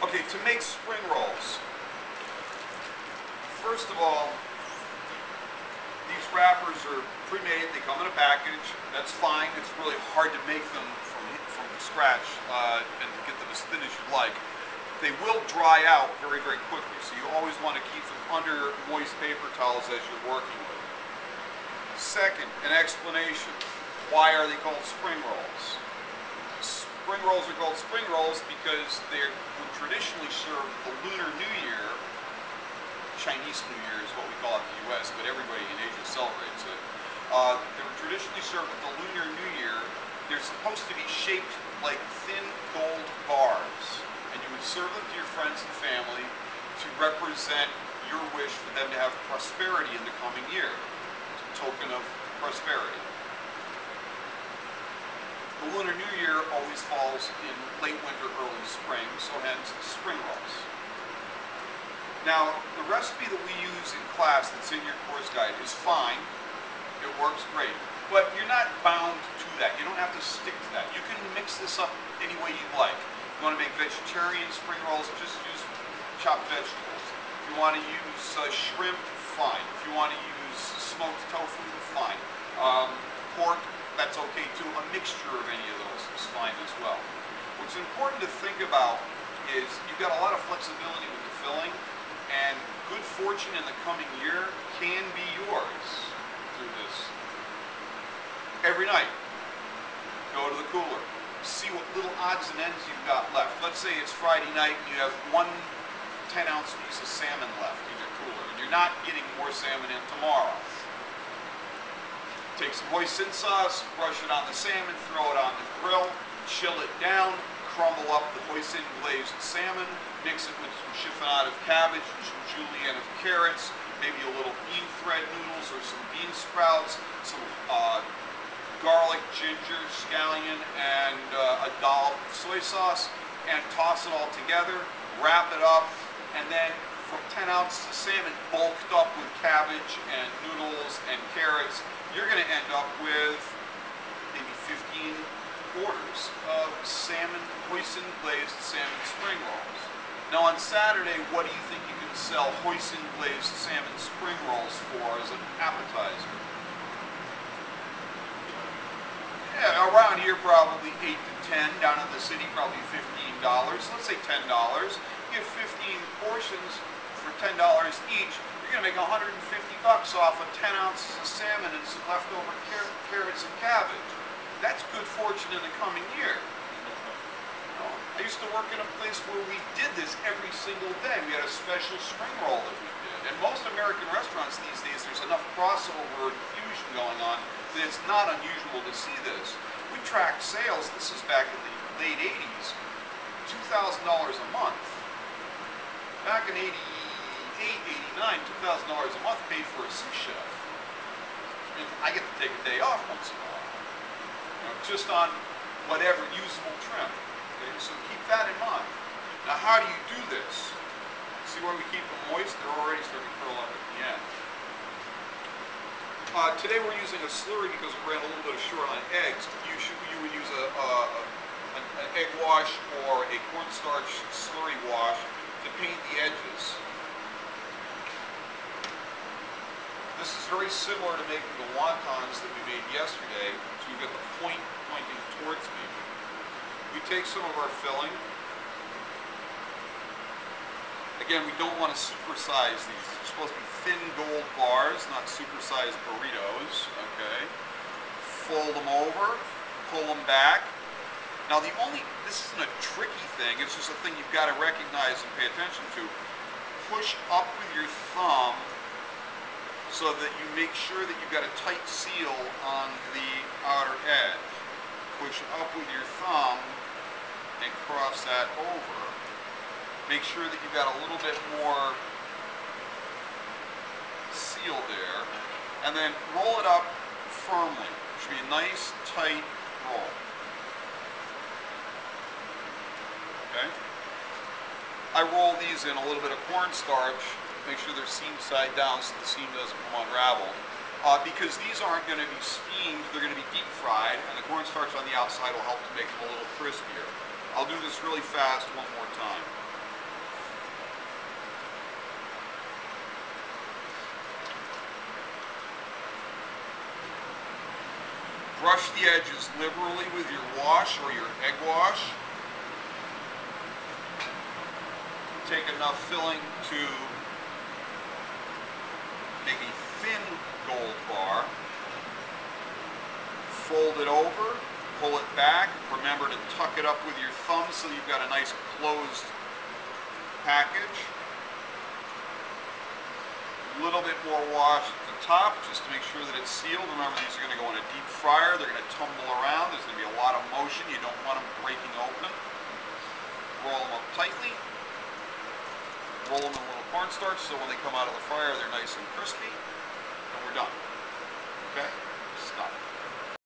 Okay, to make spring rolls, first of all, these wrappers are pre-made. They come in a package. That's fine. It's really hard to make them from scratch and to get them as thin as you'd like. They will dry out very, very quickly, so you always want to keep them under moist paper towels as you're working with them. Second, an explanation. Why are they called spring rolls? Spring rolls are called spring rolls because they were traditionally served the Lunar New Year. Chinese New Year is what we call it in the U.S., but everybody in Asia celebrates it. They were traditionally served at the Lunar New Year. They're supposed to be shaped like thin gold bars, and you would serve them to your friends and family to represent your wish for them to have prosperity in the coming year. It's a token of prosperity. The Lunar New Year always falls in late winter, early spring, so hence spring rolls. Now, the recipe that we use in class that's in your course guide is fine. It works great. But you're not bound to that. You don't have to stick to that. You can mix this up any way you like. If you want to make vegetarian spring rolls, just use chopped vegetables. If you want to use shrimp, fine. If you want to use smoked tofu, fine. Pork, that's okay too. A mixture of any of those is fine as well. What's important to think about is you've got a lot of flexibility with the filling, and good fortune in the coming year can be yours through this. Every night, go to the cooler, see what little odds and ends you've got left. Let's say it's Friday night and you have one 10-ounce piece of salmon left in your cooler, and you're not getting more salmon in tomorrow. Take some hoisin sauce, brush it on the salmon, throw it on the grill, chill it down, crumble up the hoisin glazed salmon, mix it with some chiffonade of cabbage and some julienne of carrots, maybe a little bean thread noodles or some bean sprouts, some garlic, ginger, scallion, and a dollop of soy sauce, and toss it all together, wrap it up, and then for 10 ounces of salmon bulked up with cabbage and noodles and carrots, you're going to end up with maybe 15 orders of salmon, hoisin glazed salmon spring rolls. Now on Saturday, what do you think you can sell hoisin glazed salmon spring rolls for as an appetizer? Yeah, around here probably 8 to 10, down in the city probably $15. Let's say $10. You have 15 portions for $10 each. You're going to make $150 off of 10 ounces of salmon and some leftover carrots and cabbage. That's good fortune in the coming year. I used to work in a place where we did this every single day. We had a special spring roll that we did. And most American restaurants these days, there's enough crossover and fusion going on that it's not unusual to see this. We tracked sales, this is back in the late 80s, $2,000 a month. Back in 88, 89, $2,000 a month paid for a sous chef. And I get to take a day off once in a while. Just on whatever usable trim. Okay, so keep that in mind. Now, how do you do this? See where we keep them moist? They're already starting to curl up at the end. Today we're using a slurry because we ran a little bit short on eggs. You would use an egg wash or a cornstarch slurry wash to paint the edges. This is very similar to making the wontons that we made yesterday. So we've got the point pointing towards me. We take some of our filling. Again, we don't want to supersize these. They're supposed to be thin gold bars, not supersized burritos. Okay. Fold them over, pull them back. Now this isn't a tricky thing, it's just a thing you've got to recognize and pay attention to. Push up with your thumb so that you make sure that you've got a tight seal on the outer edge. Push up with your thumb and cross that over. Make sure that you've got a little bit more seal there. And then roll it up firmly. It should be a nice, tight roll. Okay? I roll these in a little bit of cornstarch. Make sure they're seam side down so the seam doesn't come unraveled. Because these aren't going to be steamed, they're going to be deep fried, and the cornstarch on the outside will help to make them a little crispier. I'll do this really fast one more time. Brush the edges liberally with your wash or your egg wash. Take enough filling to make a thin gold bar. Fold it over, pull it back. Remember to tuck it up with your thumb so you've got a nice closed package. A little bit more wash at the top just to make sure that it's sealed. Remember, these are going to go in a deep fryer. They're going to tumble around. There's going to be a lot of motion. You don't want them breaking open. Roll them up tightly. Roll them in a little cornstarch so when they come out of the fryer they're nice and crispy. And we're done. Okay?